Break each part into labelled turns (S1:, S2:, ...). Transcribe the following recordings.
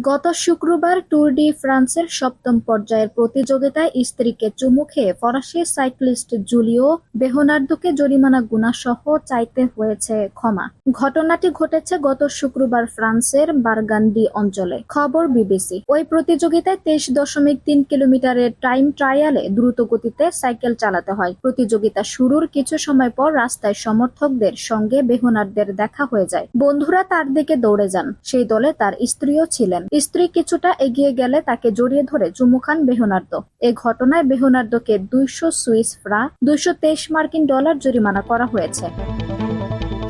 S1: গত শুক্রবার tour D ফ্রান্সের সপ্তম পর্যায়ের প্রতিযোগিতায় স্ত্রীকে চুমু খেয়ে ফরাসি সাইক্লিস্ট জুলিও বেহনার্দোকে জরিমানা গুনাসহ চাইতে হয়েছে ক্ষমা। ঘটনাটি ঘটেছে গত শুক্রবার ফ্রান্সের বারগান্ডি অঞ্চলে। খবর বিবিসি। ওই প্রতিযোগিতায় 23.3 কিলোমিটারের টাইম ট্রায়ালে দ্রুত গতিতে সাইকেল চালাতে হয়। প্রতিযোগিতা শুরুর কিছু সময় পর রাস্তায় সমর্থকদের সঙ্গে বেহনার্দের দেখা হয়ে যায়। বন্ধুরা তার দিকে দৌড়ে যান। সেই দলে তার স্ত্রীও ছিলেন। স্ত্রী কিছুটা এগিয়ে গেলে তাকে জড়িয়ে ধরে চুমু খান বেহনার্দো। এ ঘটনায় বেহনার্দোকে 200 সুইস ফ্রা $223 জরিমানা করা হয়েছে।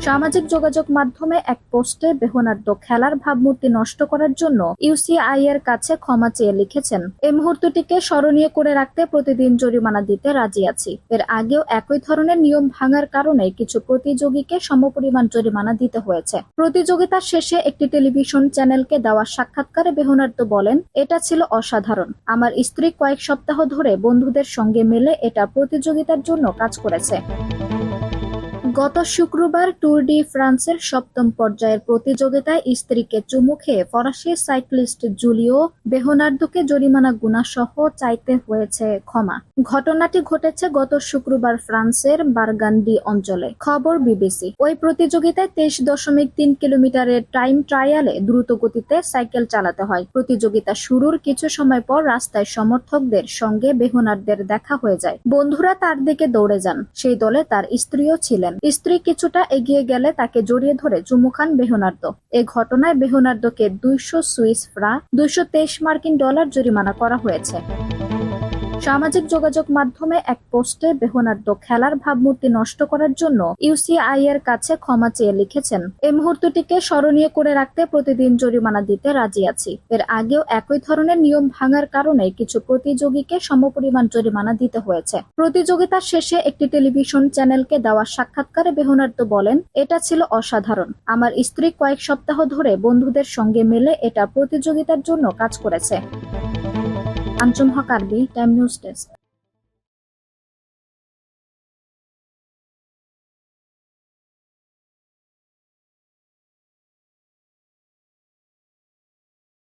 S1: সামাজিক যোগাযোগ মাধ্যমে এক পোস্টে বেহনার্দো খেলার ভাবমূর্তি নষ্ট করার জন্য ইউসিআই এর কাছে ক্ষমা চেয়ে লিখেছেন, এই মুহূর্তটিকে স্মরণীয় করে রাখতে প্রতিদিন জরিমানা দিতে রাজি আছি। এর আগেও একই ধরনের নিয়ম ভাঙার কারণে কিছু প্রতিযোগীকে সমপরিমাণ জরিমানা দিতে হয়েছে। প্রতিযোগিতার শেষে একটি টেলিভিশন চ্যানেলকে দেওয়া সাক্ষাৎকারে বেহনার্দো বলেন, এটা ছিল অসাধারণ। আমার স্ত্রী কয়েক সপ্তাহ ধরে বন্ধুদের সঙ্গে মিলে এটা প্রতিযোগিতার জন্য কাজ করেছে। গত শুক্রবার ট্যুর ডি ফ্রান্সের সপ্তম পর্যায়ের প্রতিযোগিতায় স্ত্রীকে চুমু খেয়ে ফরাসি সাইক্লিস্ট জুলিও বেহনার্দোকে জরিমানা গুনাসহ চাইতে হয়েছে ক্ষমা। ঘটনাটি ঘটেছে গত শুক্রবার ফ্রান্সের বারগান্ডি অঞ্চলে। খবর বিবিসি। ওই প্রতিযোগিতায় 23.3 কিলোমিটারের টাইম ট্রায়ালে দ্রুত গতিতে সাইকেল চালাতে হয়। প্রতিযোগিতা শুরুর কিছু সময় পর রাস্তায় সমর্থকদের সঙ্গে বেহনার্দের দেখা হয়ে যায়। বন্ধুরা তার দিকে দৌড়ে যান। সেই দলে তার স্ত্রীও ছিলেন। স্ত্রী কিছুটা এগিয়ে গেলে তাকে জড়িয়ে ধরে চুমু খান বেহনার্দো। এ ঘটনায় বেহনার্দোকে 200 সুইস ফ্রা $223 জরিমানা করা হয়েছে। সামাজিক যোগাযোগ মাধ্যমে এক পোস্টে বেহনার্দো খেলার ভাবমূর্তি নষ্ট করার জন্য ইউসিআই এর কাছে ক্ষমা চেয়ে লিখেছেন, এই মুহূর্তটিকে স্মরণীয় করে রাখতে প্রতিদিন জরিমানা দিতে রাজি আছি। এর আগেও একই ধরনের নিয়ম ভাঙার কারণে কিছু প্রতিযোগীকে সমপরিমাণ জরিমানা দিতে হয়েছে। প্রতিযোগিতার শেষে একটি টেলিভিশন চ্যানেলকে দেওয়া সাক্ষাৎকারে বেহনার্দো বলেন, এটা ছিল অসাধারণ। আমার স্ত্রী কয়েক সপ্তাহ ধরে বন্ধুদের সঙ্গে মিলে এটা প্রতিযোগিতার জন্য কাজ করেছে। আঞ্জুম হক আরবি, টাইম নিউজ ডেস্ক।